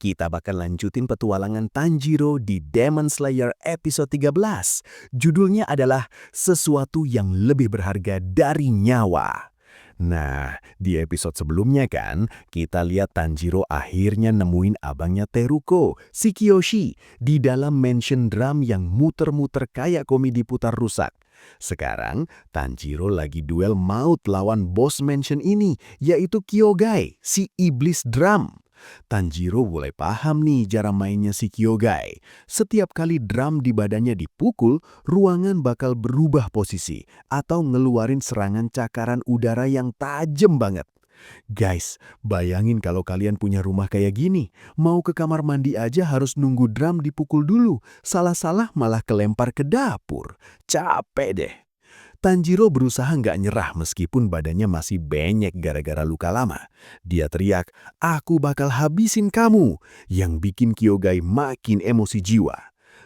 kita bakal lanjutin petualangan Tanjiro di Demon Slayer episode 13. Judulnya adalah Sesuatu yang Lebih Berharga dari Nyawa. Nah, di episode sebelumnya kan, kita lihat Tanjiro akhirnya nemuin abangnya Teruko, si Kiyoshi, di dalam mansion drum yang muter-muter kayak komedi putar rusak. Sekarang, Tanjiro lagi duel maut lawan bos mansion ini, yaitu Kyogai, si iblis drum. Tanjiro mulai paham nih cara mainnya si Kyogai. Setiap kali drum di badannya dipukul, ruangan bakal berubah posisi atau ngeluarin serangan cakaran udara yang tajam banget. Guys, bayangin kalau kalian punya rumah kayak gini. Mau ke kamar mandi aja harus nunggu drum dipukul dulu. Salah-salah malah kelempar ke dapur. Capek deh. Tanjiro berusaha nggak nyerah meskipun badannya masih benyek gara-gara luka lama. Dia teriak, "Aku bakal habisin kamu!" yang bikin Kyogai makin emosi jiwa.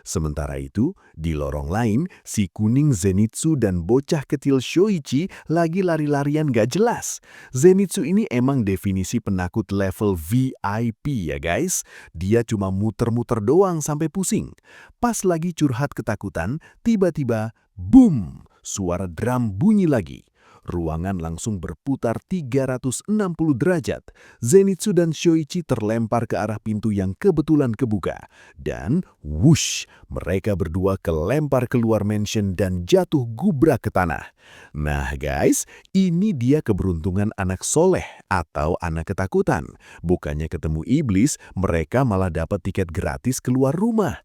Sementara itu, di lorong lain, si kuning Zenitsu dan bocah kecil Shoichi lagi lari-larian gak jelas. Zenitsu ini emang definisi penakut level VIP ya guys. Dia cuma muter-muter doang sampai pusing. Pas lagi curhat ketakutan, tiba-tiba, boom! Suara drum bunyi lagi. Ruangan langsung berputar 360 derajat. Zenitsu dan Shoichi terlempar ke arah pintu yang kebetulan kebuka. Dan wush, mereka berdua kelempar keluar mansion dan jatuh gubrak ke tanah. Nah guys, ini dia keberuntungan anak soleh atau anak ketakutan. Bukannya ketemu iblis, mereka malah dapat tiket gratis keluar rumah.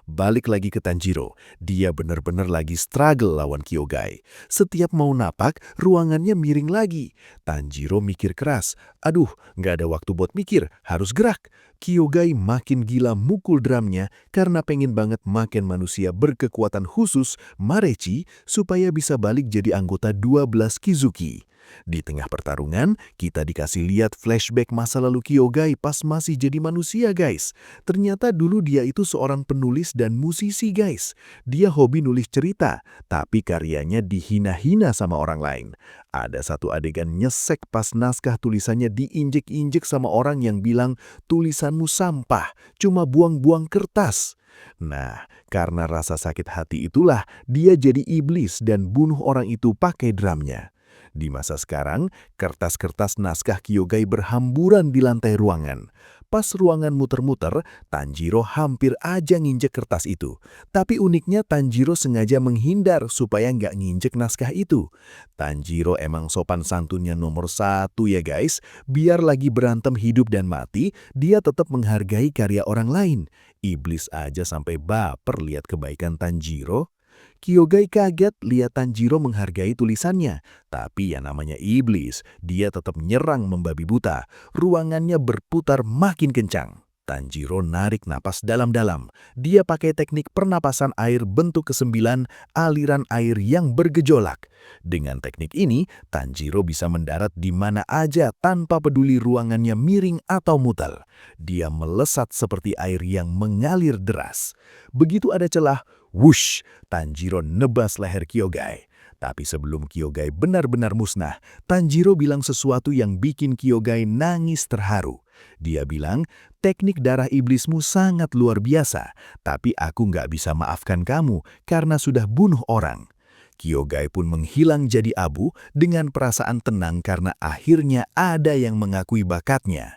Balik lagi ke Tanjiro, dia benar-benar lagi struggle lawan Kyogai. Setiap mau napak, ruangannya miring lagi. Tanjiro mikir keras, aduh, nggak ada waktu buat mikir, harus gerak. Kyogai makin gila mukul drumnya karena pengen banget makan manusia berkekuatan khusus, Marechi, supaya bisa balik jadi anggota 12 Kizuki. Di tengah pertarungan, kita dikasih lihat flashback masa lalu Kyogai pas masih jadi manusia guys. Ternyata dulu dia itu seorang penulis dan musisi guys. Dia hobi nulis cerita, tapi karyanya dihina-hina sama orang lain. Ada satu adegan nyesek pas naskah tulisannya diinjek-injek sama orang yang bilang, "Tulisanmu sampah, cuma buang-buang kertas." Nah, karena rasa sakit hati itulah dia jadi iblis dan bunuh orang itu pakai drumnya. Di masa sekarang, kertas-kertas naskah Kyogai berhamburan di lantai ruangan. Pas ruangan muter-muter, Tanjiro hampir aja nginjek kertas itu. Tapi uniknya Tanjiro sengaja menghindar supaya nggak nginjek naskah itu. Tanjiro emang sopan santunnya nomor 1 ya guys. Biar lagi berantem hidup dan mati, dia tetap menghargai karya orang lain. Iblis aja sampai baper lihat kebaikan Tanjiro. Kyogai kaget lihat Tanjiro menghargai tulisannya. Tapi yang namanya iblis, dia tetap nyerang membabi buta. Ruangannya berputar makin kencang. Tanjiro narik napas dalam-dalam. Dia pakai teknik pernapasan air bentuk ke-9, aliran air yang bergejolak. Dengan teknik ini, Tanjiro bisa mendarat di mana aja tanpa peduli ruangannya miring atau muter. Dia melesat seperti air yang mengalir deras. Begitu ada celah, wush, Tanjiro nebas leher Kyogai. Tapi sebelum Kyogai benar-benar musnah, Tanjiro bilang sesuatu yang bikin Kyogai nangis terharu. Dia bilang, teknik darah iblismu sangat luar biasa, tapi aku nggak bisa maafkan kamu karena sudah bunuh orang. Kyogai pun menghilang jadi abu dengan perasaan tenang karena akhirnya ada yang mengakui bakatnya.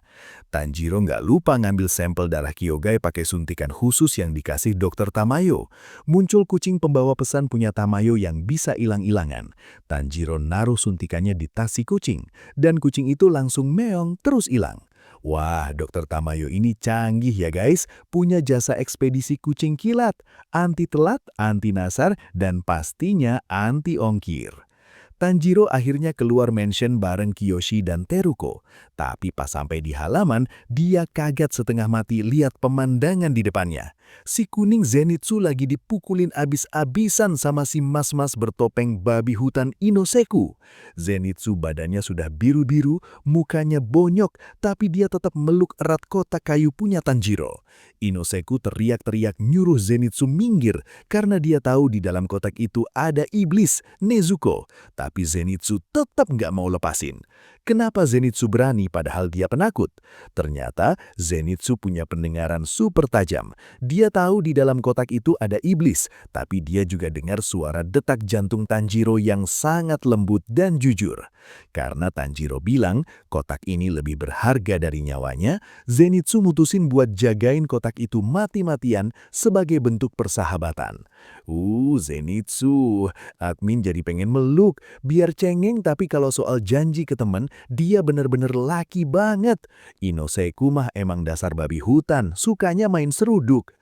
Tanjiro nggak lupa ngambil sampel darah Kyogai pakai suntikan khusus yang dikasih Dokter Tamayo. Muncul kucing pembawa pesan punya Tamayo yang bisa hilang-hilangan. Tanjiro naruh suntikannya di tas si kucing, dan kucing itu langsung meong terus hilang. Wah, Dokter Tamayo ini canggih ya guys, punya jasa ekspedisi kucing kilat, anti telat, anti nasar, dan pastinya anti ongkir. Tanjiro akhirnya keluar mansion bareng Kiyoshi dan Teruko. Tapi pas sampai di halaman, dia kaget setengah mati lihat pemandangan di depannya. Si kuning Zenitsu lagi dipukulin abis-abisan sama si mas-mas bertopeng babi hutan Inoseku. Zenitsu badannya sudah biru-biru, mukanya bonyok, tapi dia tetap meluk erat kotak kayu punya Tanjiro. Inoseku teriak-teriak nyuruh Zenitsu minggir karena dia tahu di dalam kotak itu ada iblis, Nezuko. Tapi Zenitsu tetap nggak mau lepasin. Kenapa Zenitsu berani padahal dia penakut? Ternyata Zenitsu punya pendengaran super tajam. Dia tahu di dalam kotak itu ada iblis, tapi dia juga dengar suara detak jantung Tanjiro yang sangat lembut dan jujur. Karena Tanjiro bilang kotak ini lebih berharga dari nyawanya, Zenitsu mutusin buat jagain kotak itu mati-matian sebagai bentuk persahabatan. Zenitsu, admin jadi pengen meluk. Biar cengeng tapi kalau soal janji ke temen, dia bener-bener laki banget. Inoseku mah emang dasar babi hutan, sukanya main seruduk.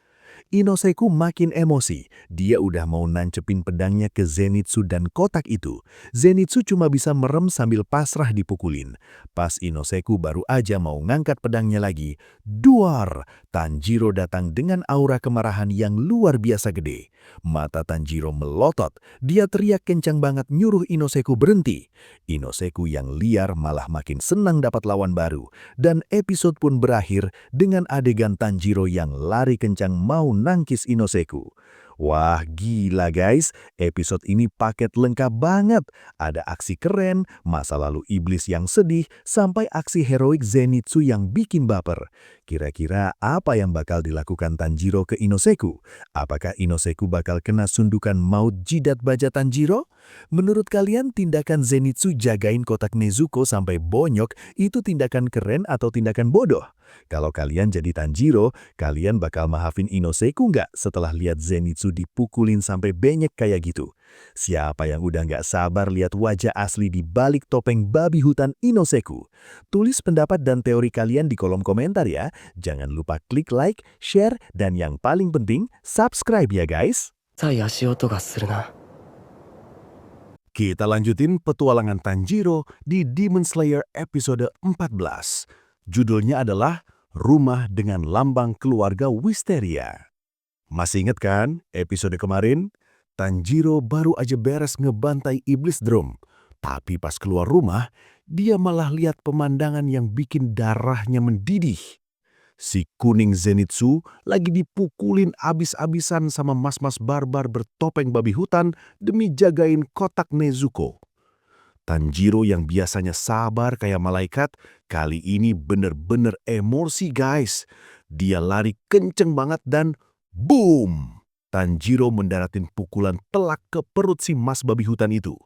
Inoseku makin emosi. Dia udah mau nancepin pedangnya ke Zenitsu dan kotak itu. Zenitsu cuma bisa merem sambil pasrah dipukulin. Pas Inoseku baru aja mau ngangkat pedangnya lagi, duar! Tanjiro datang dengan aura kemarahan yang luar biasa gede. Mata Tanjiro melotot. Dia teriak kencang banget nyuruh Inoseku berhenti. Inoseku yang liar malah makin senang dapat lawan baru. Dan episode pun berakhir dengan adegan Tanjiro yang lari kencang mau nangkis Inoseku. Wah, gila guys, episode ini paket lengkap banget. Ada aksi keren, masa lalu iblis yang sedih, sampai aksi heroik Zenitsu yang bikin baper. Kira-kira apa yang bakal dilakukan Tanjiro ke Inoseku? Apakah Inoseku bakal kena sundukan maut jidat baja Tanjiro? Menurut kalian tindakan Zenitsu jagain kotak Nezuko sampai bonyok itu tindakan keren atau tindakan bodoh? Kalau kalian jadi Tanjiro, kalian bakal maafin Inoseku nggak setelah lihat Zenitsu dipukulin sampai benyek kayak gitu? Siapa yang udah nggak sabar lihat wajah asli di balik topeng babi hutan Inoseku? Tulis pendapat dan teori kalian di kolom komentar ya. Jangan lupa klik like, share, dan yang paling penting, subscribe ya guys. さい足音がするな。 Kita lanjutin petualangan Tanjiro di Demon Slayer episode 14. Judulnya adalah Rumah dengan Lambang Keluarga Wisteria. Masih inget kan episode kemarin? Tanjiro baru aja beres ngebantai iblis drum. Tapi pas keluar rumah, dia malah lihat pemandangan yang bikin darahnya mendidih. Si kuning Zenitsu lagi dipukulin abis-abisan sama mas-mas barbar bertopeng babi hutan demi jagain kotak Nezuko. Tanjiro yang biasanya sabar kayak malaikat, kali ini bener-bener emosi guys. Dia lari kenceng banget dan boom! Tanjiro mendaratin pukulan telak ke perut si mas babi hutan itu.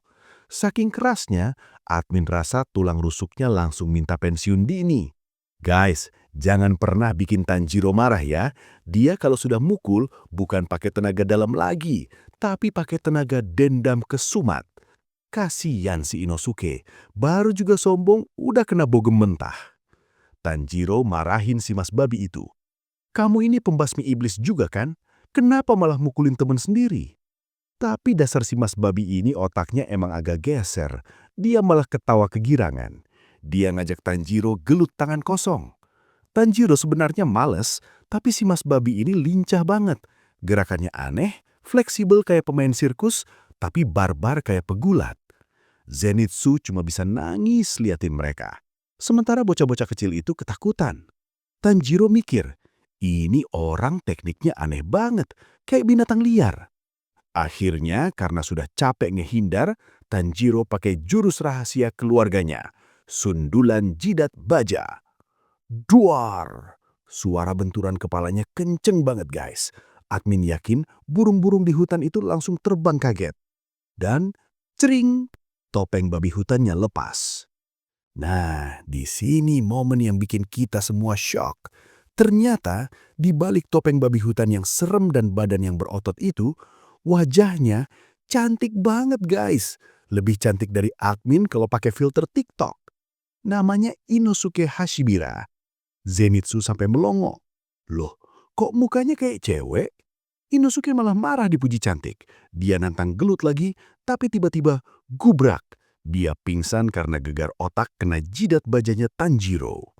Saking kerasnya, admin rasa tulang rusuknya langsung minta pensiun dini. Guys, jangan pernah bikin Tanjiro marah ya. Dia kalau sudah mukul bukan pakai tenaga dalam lagi, tapi pakai tenaga dendam kesumat. Kasian si Inosuke, baru juga sombong udah kena bogem mentah. Tanjiro marahin si mas babi itu. Kamu ini pembasmi iblis juga kan? Kenapa malah mukulin temen sendiri? Tapi dasar si mas babi ini otaknya emang agak geser. Dia malah ketawa kegirangan. Dia ngajak Tanjiro gelut tangan kosong. Tanjiro sebenarnya males, tapi si mas babi ini lincah banget. Gerakannya aneh, fleksibel kayak pemain sirkus, tapi barbar kayak pegulat. Zenitsu cuma bisa nangis liatin mereka. Sementara bocah-bocah kecil itu ketakutan. Tanjiro mikir, ini orang tekniknya aneh banget, kayak binatang liar. Akhirnya karena sudah capek ngehindar, Tanjiro pakai jurus rahasia keluarganya. Sundulan jidat baja. Duar! Suara benturan kepalanya kenceng banget guys. Admin yakin burung-burung di hutan itu langsung terbang kaget. Dan cering! Topeng babi hutannya lepas. Nah, di sini momen yang bikin kita semua shock. Ternyata di balik topeng babi hutan yang serem dan badan yang berotot itu, wajahnya cantik banget guys. Lebih cantik dari admin kalau pakai filter TikTok. Namanya Inosuke Hashibira. Zenitsu sampai melongo. Loh, kok mukanya kayak cewek? Inosuke malah marah dipuji cantik. Dia nantang gelut lagi, tapi tiba-tiba gubrak. Dia pingsan karena gegar otak kena jidat bajanya Tanjiro.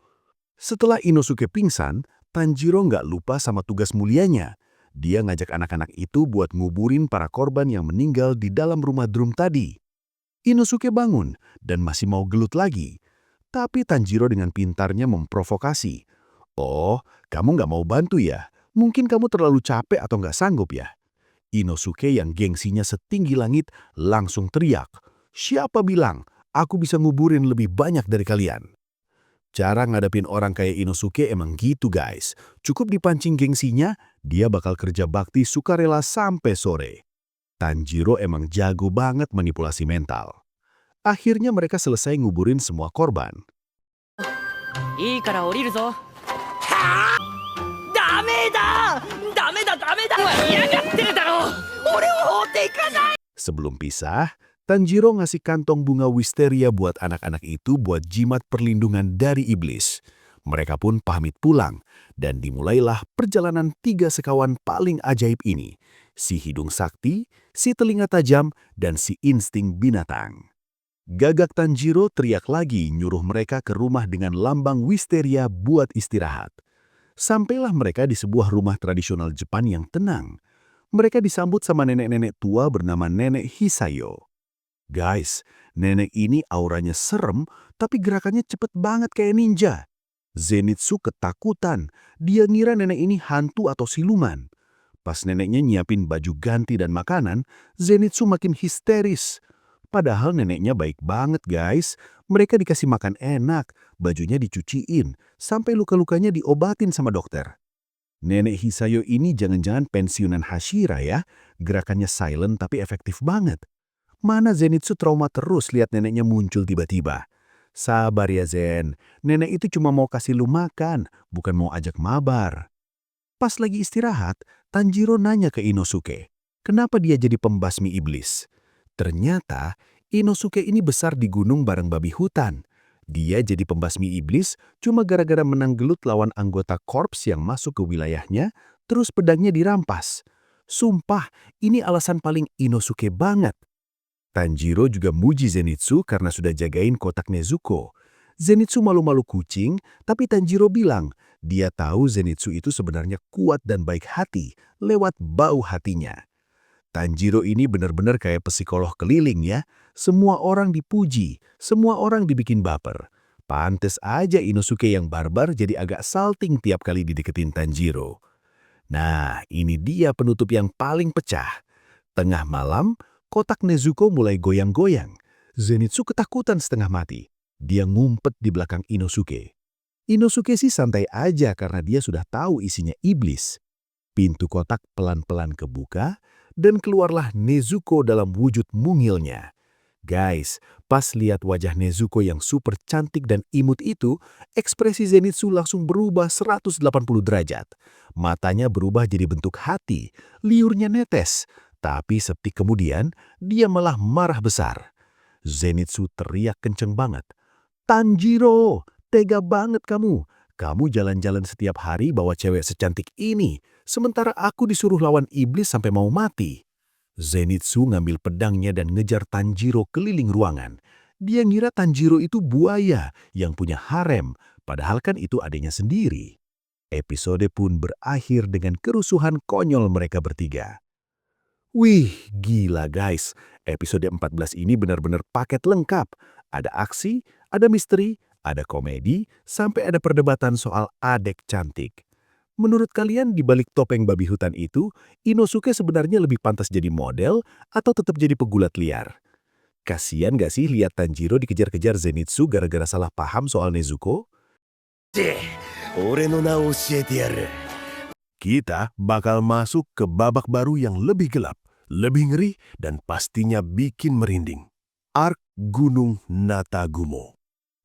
Setelah Inosuke pingsan, Tanjiro nggak lupa sama tugas mulianya. Dia ngajak anak-anak itu buat nguburin para korban yang meninggal di dalam rumah drum tadi. Inosuke bangun dan masih mau gelut lagi. Tapi Tanjiro dengan pintarnya memprovokasi. Oh, kamu nggak mau bantu ya? Mungkin kamu terlalu capek atau nggak sanggup ya? Inosuke yang gengsinya setinggi langit langsung teriak. Siapa bilang Aku bisa nguburin lebih banyak dari kalian. Cara ngadepin orang kayak Inosuke emang gitu guys. Cukup dipancing gengsinya, dia bakal kerja bakti sukarela sampai sore. Tanjiro emang jago banget manipulasi mental. Akhirnya mereka selesai nguburin semua korban. いいから降りるぞ。ダメだダメだダメだ嫌がってるだろう。俺を放っていかない。 Sebelum pisah, Tanjiro ngasih kantong bunga wisteria buat anak-anak itu buat jimat perlindungan dari iblis. Mereka pun pamit pulang, dan dimulailah perjalanan 3 sekawan paling ajaib ini. Si hidung sakti, si telinga tajam, dan si insting binatang. Gagak Tanjiro teriak lagi nyuruh mereka ke rumah dengan lambang wisteria buat istirahat. Sampailah mereka di sebuah rumah tradisional Jepang yang tenang. Mereka disambut sama nenek-nenek tua bernama Nenek Hisayo. Guys, nenek ini auranya serem, tapi gerakannya cepet banget kayak ninja. Zenitsu ketakutan, dia ngira nenek ini hantu atau siluman. Pas neneknya nyiapin baju ganti dan makanan, Zenitsu makin histeris. Padahal neneknya baik banget guys, mereka dikasih makan enak, bajunya dicuciin, sampai luka-lukanya diobatin sama dokter. Nenek Hisayo ini jangan-jangan pensiunan Hashira ya, gerakannya silent tapi efektif banget. Mana Zenitsu trauma terus lihat neneknya muncul tiba-tiba. Sabar ya Zen, nenek itu cuma mau kasih lu makan, bukan mau ajak mabar. Pas lagi istirahat, Tanjiro nanya ke Inosuke, kenapa dia jadi pembasmi iblis? Ternyata Inosuke ini besar di gunung bareng babi hutan. Dia jadi pembasmi iblis cuma gara-gara menang gelut lawan anggota korps yang masuk ke wilayahnya, terus pedangnya dirampas. Sumpah, ini alasan paling Inosuke banget. Tanjiro juga muji Zenitsu karena sudah jagain kotak Nezuko. Zenitsu malu-malu kucing, tapi Tanjiro bilang, dia tahu Zenitsu itu sebenarnya kuat dan baik hati lewat bau hatinya. Tanjiro ini benar-benar kayak psikolog keliling ya. Semua orang dipuji, semua orang dibikin baper. Pantes aja Inosuke yang barbar jadi agak salting tiap kali dideketin Tanjiro. Nah, ini dia penutup yang paling pecah. Tengah malam, kotak Nezuko mulai goyang-goyang. Zenitsu ketakutan setengah mati. Dia ngumpet di belakang Inosuke. Inosuke sih santai aja karena dia sudah tahu isinya iblis. Pintu kotak pelan-pelan kebuka, dan keluarlah Nezuko dalam wujud mungilnya. Guys, pas lihat wajah Nezuko yang super cantik dan imut itu, ekspresi Zenitsu langsung berubah 180 derajat. Matanya berubah jadi bentuk hati, liurnya netes. Tapi setik kemudian, dia malah marah besar. Zenitsu teriak kenceng banget. Tanjiro, tega banget kamu. Kamu jalan-jalan setiap hari bawa cewek secantik ini, sementara aku disuruh lawan iblis sampai mau mati. Zenitsu ngambil pedangnya dan ngejar Tanjiro keliling ruangan. Dia ngira Tanjiro itu buaya yang punya harem, padahal kan itu adanya sendiri. Episode pun berakhir dengan kerusuhan konyol mereka bertiga. Wih, gila guys. Episode 14 ini benar-benar paket lengkap. Ada aksi, ada misteri, ada komedi, sampai ada perdebatan soal adek cantik. Menurut kalian di balik topeng babi hutan itu, Inosuke sebenarnya lebih pantas jadi model atau tetap jadi pegulat liar? Kasian gak sih lihat Tanjiro dikejar-kejar Zenitsu gara-gara salah paham soal Nezuko? Kita bakal masuk ke babak baru yang lebih gelap, lebih ngeri, dan pastinya bikin merinding. Ark Gunung Natagumo.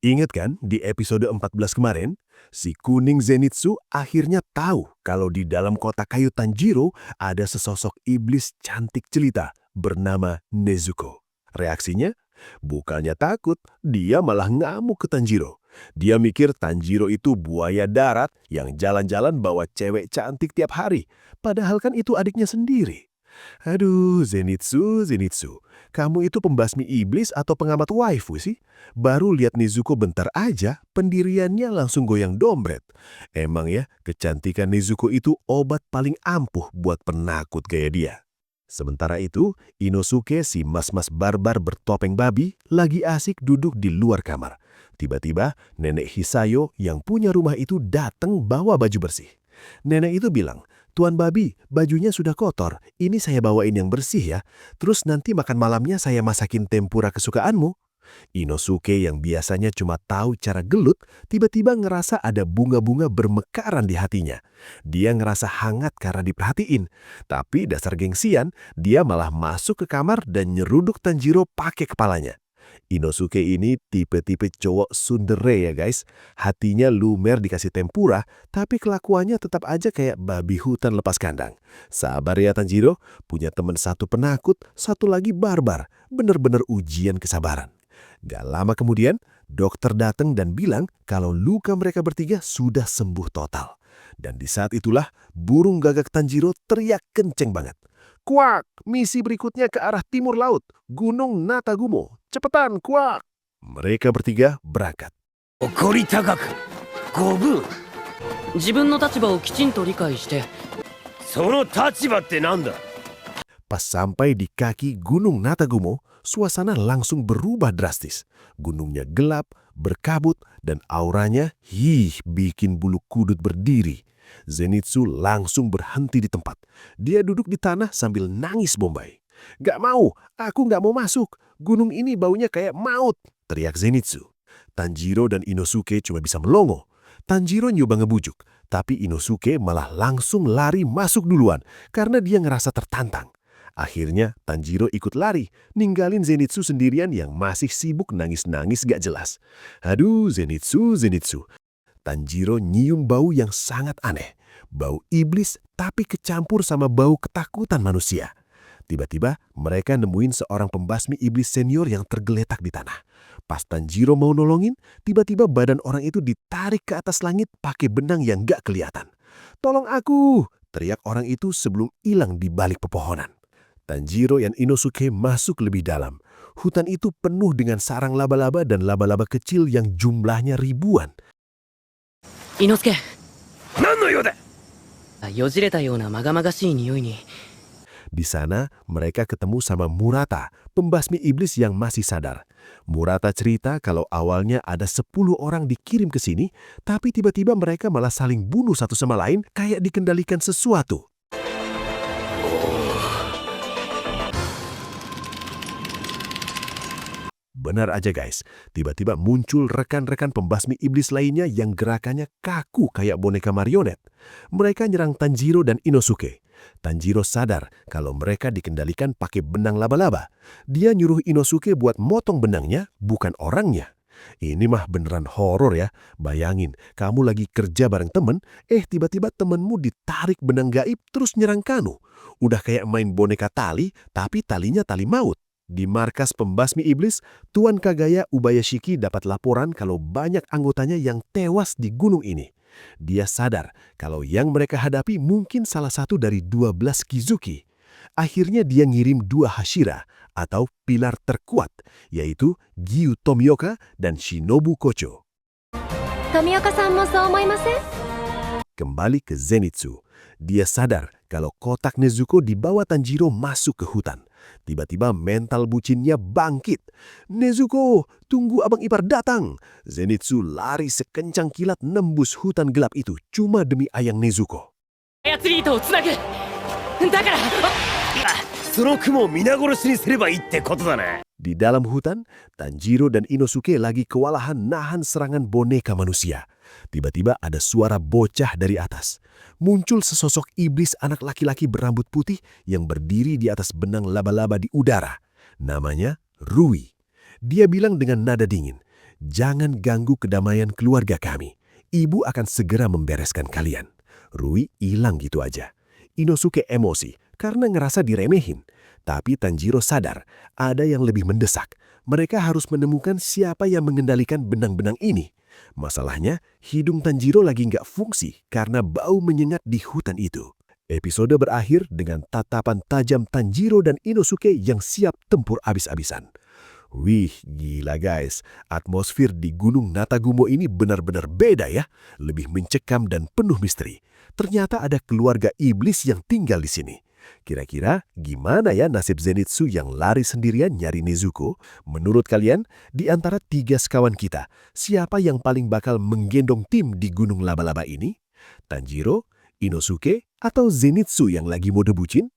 Ingat kan di episode 14 kemarin, si kuning Zenitsu akhirnya tahu kalau di dalam kotak kayu Tanjiro ada sesosok iblis cantik jelita bernama Nezuko. Reaksinya? Bukannya takut, dia malah ngamuk ke Tanjiro. Dia mikir Tanjiro itu buaya darat yang jalan-jalan bawa cewek cantik tiap hari. Padahal kan itu adiknya sendiri. Aduh, Zenitsu, kamu itu pembasmi iblis atau pengamat waifu sih? Baru lihat Nezuko bentar aja, pendiriannya langsung goyang dompet. Emang ya, kecantikan Nezuko itu obat paling ampuh buat penakut gaya dia. Sementara itu, Inosuke si mas-mas barbar bertopeng babi lagi asik duduk di luar kamar. Tiba-tiba, Nenek Hisayo yang punya rumah itu datang bawa baju bersih. Nenek itu bilang, Tuan Babi, bajunya sudah kotor. Ini saya bawain yang bersih ya. Terus nanti makan malamnya saya masakin tempura kesukaanmu. Inosuke yang biasanya cuma tahu cara gelut, tiba-tiba ngerasa ada bunga-bunga bermekaran di hatinya. Dia ngerasa hangat karena diperhatiin. Tapi dasar gengsian, dia malah masuk ke kamar dan nyeruduk Tanjiro pakai kepalanya. Inosuke ini tipe-tipe cowok tsundere ya guys. Hatinya lumer dikasih tempura, tapi kelakuannya tetap aja kayak babi hutan lepas kandang. Sabar ya Tanjiro, punya teman satu penakut, satu lagi barbar. Bener-bener ujian kesabaran. Gak lama kemudian, dokter datang dan bilang kalau luka mereka bertiga sudah sembuh total. Dan di saat itulah, burung gagak Tanjiro teriak kenceng banget. Kuak, misi berikutnya ke arah timur laut, Gunung Natagumo. Cepetan, kuak! Mereka bertiga berangkat. 怒り高く五分自分の立場をきちんと理解してその立場ってなんだ Pas sampai di kaki Gunung Natagumo, suasana langsung berubah drastis. Gunungnya gelap, berkabut, dan auranya bikin bulu kudut berdiri. Zenitsu langsung berhenti di tempat. Dia duduk di tanah sambil nangis bombay. Gak mau, aku gak mau masuk. Gunung ini baunya kayak maut, teriak Zenitsu. Tanjiro dan Inosuke cuma bisa melongo. Tanjiro nyoba ngebujuk, tapi Inosuke malah langsung lari masuk duluan karena dia ngerasa tertantang. Akhirnya Tanjiro ikut lari, ninggalin Zenitsu sendirian yang masih sibuk nangis-nangis gak jelas. Aduh, Zenitsu. Tanjiro nyium bau yang sangat aneh. Bau iblis tapi kecampur sama bau ketakutan manusia. Tiba-tiba mereka nemuin seorang pembasmi iblis senior yang tergeletak di tanah. Pas Tanjiro mau nolongin, tiba-tiba badan orang itu ditarik ke atas langit pakai benang yang gak kelihatan. "Tolong aku!" teriak orang itu sebelum hilang di balik pepohonan. Tanjiro dan Inosuke masuk lebih dalam. Hutan itu penuh dengan sarang laba-laba dan laba-laba kecil yang jumlahnya ribuan. 伊之助何の用だ。よじれたようなまがまがしい匂いに Di sana, mereka ketemu sama Murata, pembasmi iblis yang masih sadar. Murata cerita kalau awalnya ada 10 orang dikirim ke sini, tapi tiba-tiba mereka malah saling bunuh satu sama lain kayak dikendalikan sesuatu. Benar aja guys, tiba-tiba muncul rekan-rekan pembasmi iblis lainnya yang gerakannya kaku kayak boneka marionet. Mereka nyerang Tanjiro dan Inosuke. Tanjiro sadar kalau mereka dikendalikan pakai benang laba-laba. Dia nyuruh Inosuke buat motong benangnya, bukan orangnya. Ini mah beneran horor ya. Bayangin, kamu lagi kerja bareng temen, tiba-tiba temenmu ditarik benang gaib terus nyerang kamu. Udah kayak main boneka tali, tapi talinya tali maut. Di markas pembasmi iblis, Tuan Kagaya Ubayashiki dapat laporan kalau banyak anggotanya yang tewas di gunung ini. Dia sadar kalau yang mereka hadapi mungkin salah satu dari 12 Kizuki. Akhirnya dia ngirim 2 Hashira atau pilar terkuat, yaitu Gyu Tomioka dan Shinobu Kocho. Tomioka-san mo sou omoimasen? Kembali ke Zenitsu. Dia sadar kalau kotak Nezuko dibawa Tanjiro masuk ke hutan. Tiba-tiba mental bucinnya bangkit. "Nezuko, tunggu abang ipar datang." Zenitsu lari sekencang kilat nembus hutan gelap itu cuma demi ayang Nezuko. 操り糸をつなぐだからその雲を皆殺しにすればいいってことだな。 Di dalam hutan, Tanjiro dan Inosuke lagi kewalahan nahan serangan boneka manusia. Tiba-tiba ada suara bocah dari atas. Muncul sesosok iblis anak laki-laki berambut putih yang berdiri di atas benang laba-laba di udara. Namanya Rui. Dia bilang dengan nada dingin, "Jangan ganggu kedamaian keluarga kami. Ibu akan segera membereskan kalian." Rui hilang gitu aja. Inosuke emosi karena ngerasa diremehin. Tapi Tanjiro sadar ada yang lebih mendesak. Mereka harus menemukan siapa yang mengendalikan benang-benang ini. Masalahnya, hidung Tanjiro lagi nggak fungsi karena bau menyengat di hutan itu. Episode berakhir dengan tatapan tajam Tanjiro dan Inosuke yang siap tempur abis-abisan. Wih, gila guys. Atmosfer di Gunung Natagumo ini benar-benar beda ya. Lebih mencekam dan penuh misteri. Ternyata ada keluarga iblis yang tinggal di sini. Kira-kira gimana ya nasib Zenitsu yang lari sendirian nyari Nezuko? Menurut kalian, di antara 3 sekawan kita, siapa yang paling bakal menggendong tim di Gunung Laba-Laba ini? Tanjiro, Inosuke, atau Zenitsu yang lagi mode bucin?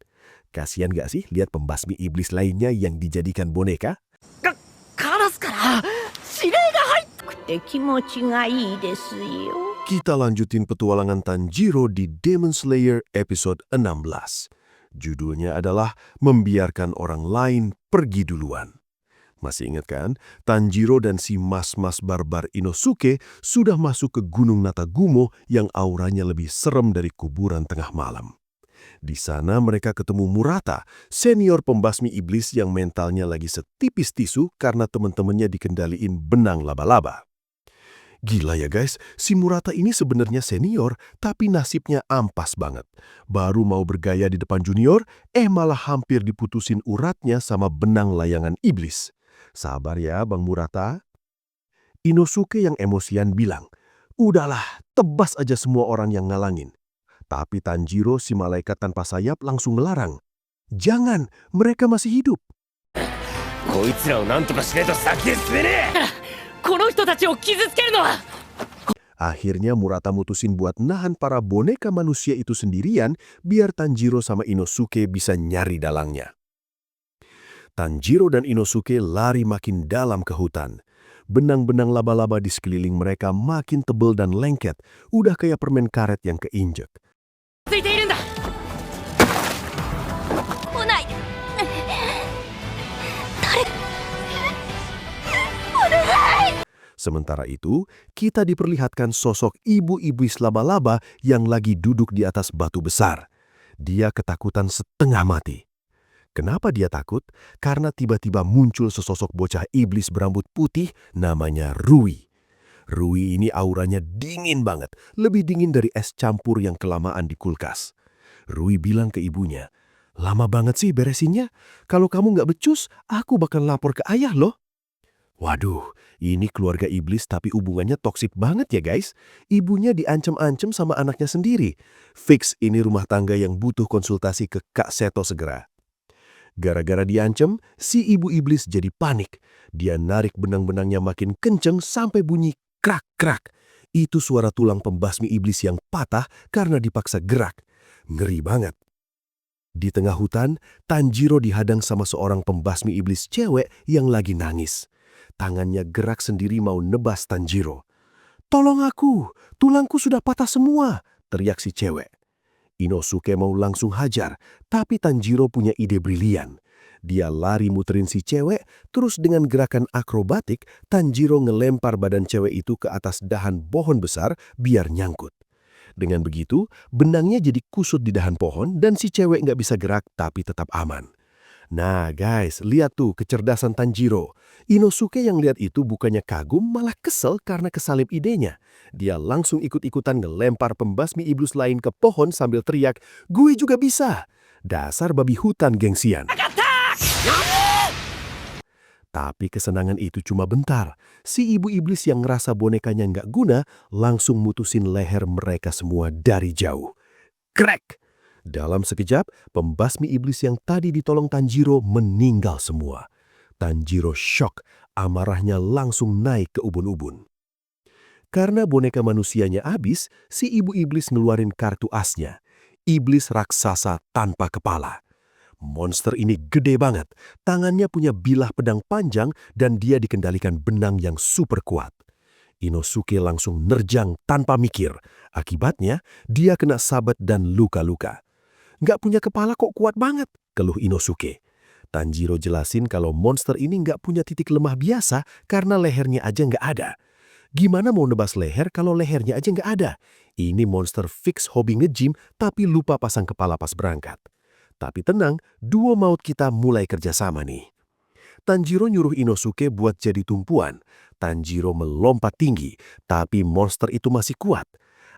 Kasian gak sih lihat pembasmi iblis lainnya yang dijadikan boneka? カラスますから指令が入って気持ちがいいですよ。 Kita lanjutin petualangan Tanjiro di Demon Slayer episode 16. Judulnya adalah Membiarkan Orang Lain Pergi Duluan. Masih ingat kan? Tanjiro dan si mas-mas barbar Inosuke sudah masuk ke Gunung Natagumo yang auranya lebih serem dari kuburan tengah malam. Di sana mereka ketemu Murata, senior pembasmi iblis yang mentalnya lagi setipis tisu karena teman-temannya dikendaliin benang laba-laba. Gila ya guys, si Murata ini sebenarnya senior, tapi nasibnya ampas banget. Baru mau bergaya di depan junior, malah hampir diputusin uratnya sama benang layangan iblis. Sabar ya Bang Murata. Inosuke yang emosian bilang, udahlah, tebas aja semua orang yang ngalangin. Tapi Tanjiro si malaikat tanpa sayap langsung melarang. Jangan, mereka masih hidup. こいつらをなんとかしないと先へ進めねえ。この人たちを傷つけるのは Akhirnya Murata mutusin buat nahan para boneka manusia itu sendirian biar Tanjiro sama Inosuke bisa nyari dalangnya. Tanjiro dan Inosuke lari makin dalam ke hutan. Benang-benang laba-laba di sekeliling mereka makin tebal dan lengket, udah kayak permen karet yang keinjek. ついているんだ 来ないで。Sementara itu, kita diperlihatkan sosok ibu iblis laba-laba yang lagi duduk di atas batu besar. Dia ketakutan setengah mati. Kenapa dia takut? Karena tiba-tiba muncul sesosok bocah iblis berambut putih namanya Rui. Rui ini auranya dingin banget, lebih dingin dari es campur yang kelamaan di kulkas. Rui bilang ke ibunya, lama banget sih beresinnya. Kalau kamu nggak becus, aku bakal lapor ke ayah loh. Waduh, ini keluarga iblis tapi hubungannya toksik banget ya guys. Ibunya diancam-ancam sama anaknya sendiri. Fix ini rumah tangga yang butuh konsultasi ke Kak Seto segera. Gara-gara diancam, si ibu iblis jadi panik. Dia narik benang-benangnya makin kenceng sampai bunyi krak-krak. Itu suara tulang pembasmi iblis yang patah karena dipaksa gerak. Ngeri banget. Di tengah hutan, Tanjiro dihadang sama seorang pembasmi iblis cewek yang lagi nangis. Tangannya gerak sendiri mau nebas Tanjiro. "Tolong aku, tulangku sudah patah semua," teriak si cewek. Inosuke mau langsung hajar, tapi Tanjiro punya ide brilian. Dia lari muterin si cewek, terus dengan gerakan akrobatik, Tanjiro ngelempar badan cewek itu ke atas dahan pohon besar biar nyangkut. Dengan begitu, benangnya jadi kusut di dahan pohon dan si cewek nggak bisa gerak tapi tetap aman. Nah guys, lihat tuh kecerdasan Tanjiro. Inosuke yang lihat itu bukannya kagum, malah kesel karena kesalip idenya. Dia langsung ikut-ikutan ngelempar pembasmi iblis lain ke pohon sambil teriak, "Gue juga bisa!" Dasar babi hutan gengsian. Tapi kesenangan itu cuma bentar. Si ibu iblis yang ngerasa bonekanya nggak guna langsung mutusin leher mereka semua dari jauh. Krek! Dalam sekejap, pembasmi iblis yang tadi ditolong Tanjiro meninggal semua. Tanjiro shock, amarahnya langsung naik ke ubun-ubun. Karena boneka manusianya habis, si ibu iblis ngeluarin kartu asnya. Iblis raksasa tanpa kepala. Monster ini gede banget, tangannya punya bilah pedang panjang dan dia dikendalikan benang yang super kuat. Inosuke langsung nerjang tanpa mikir. Akibatnya, dia kena sabet dan luka-luka. "Nggak punya kepala kok kuat banget," keluh Inosuke. Tanjiro jelasin kalau monster ini nggak punya titik lemah biasa karena lehernya aja nggak ada. Gimana mau nebas leher kalau lehernya aja nggak ada? Ini monster fix hobi nge-gym tapi lupa pasang kepala pas berangkat. Tapi tenang, duo maut kita mulai kerjasama nih. Tanjiro nyuruh Inosuke buat jadi tumpuan. Tanjiro melompat tinggi, tapi monster itu masih kuat.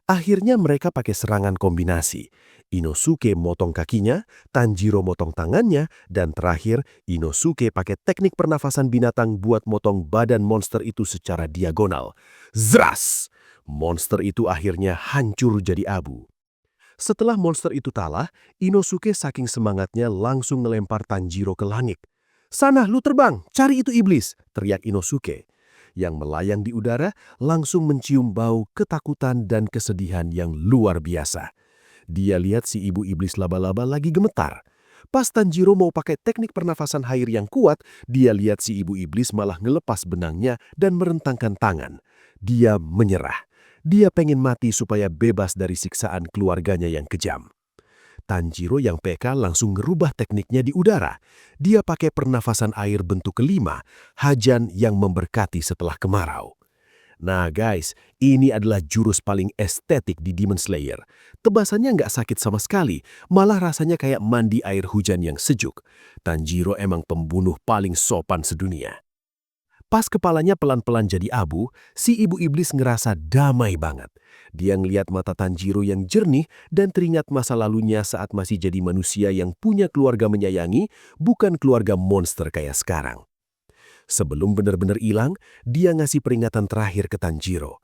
Akhirnya mereka pakai serangan kombinasi. Inosuke motong kakinya, Tanjiro motong tangannya, dan terakhir Inosuke pakai teknik pernafasan binatang buat motong badan monster itu secara diagonal. Zras! Monster itu akhirnya hancur jadi abu. Setelah monster itu kalah, Inosuke saking semangatnya langsung ngelempar Tanjiro ke langit. "Sana, lu terbang, cari itu iblis!" teriak Inosuke. Yang melayang di udara langsung mencium bau ketakutan dan kesedihan yang luar biasa. Dia lihat si ibu iblis laba-laba lagi gemetar. Pas Tanjiro mau pakai teknik pernafasan air yang kuat, dia lihat si ibu iblis malah ngelepas benangnya dan merentangkan tangan. Dia menyerah. Dia pengen mati supaya bebas dari siksaan keluarganya yang kejam. Tanjiro yang peka langsung ngerubah tekniknya di udara. Dia pakai pernafasan air bentuk kelima, Hajan yang memberkati setelah kemarau. Nah guys, ini adalah jurus paling estetik di Demon Slayer. Tebasannya nggak sakit sama sekali, malah rasanya kayak mandi air hujan yang sejuk. Tanjiro emang pembunuh paling sopan sedunia. Pas kepalanya pelan-pelan jadi abu, si ibu iblis ngerasa damai banget. Dia ngeliat mata Tanjiro yang jernih dan teringat masa lalunya saat masih jadi manusia yang punya keluarga menyayangi, bukan keluarga monster kayak sekarang. Sebelum benar-benar hilang, dia ngasih peringatan terakhir ke Tanjiro.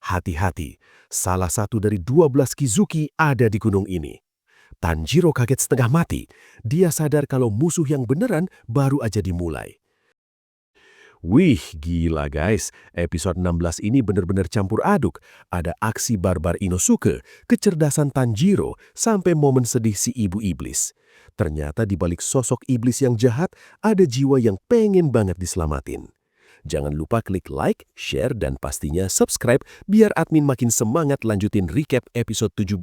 Hati-hati, salah satu dari 12 Kizuki ada di gunung ini. Tanjiro kaget setengah mati. Dia sadar kalau musuh yang beneran baru aja dimulai. Wih, gila guys. Episode 16 ini benar-benar campur aduk. Ada aksi barbar Inosuke, kecerdasan Tanjiro, sampai momen sedih si ibu iblis. Ternyata di balik sosok iblis yang jahat, ada jiwa yang pengen banget diselamatin. Jangan lupa klik like, share, dan pastinya subscribe biar admin makin semangat lanjutin recap episode 17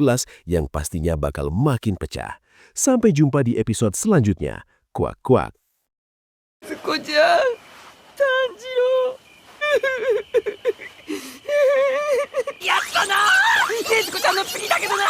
yang pastinya bakal makin pecah. Sampai jumpa di episode selanjutnya. Kuak-kuak. つこちゃん、炭治郎。やったな。ねずこちゃんの次だけどな。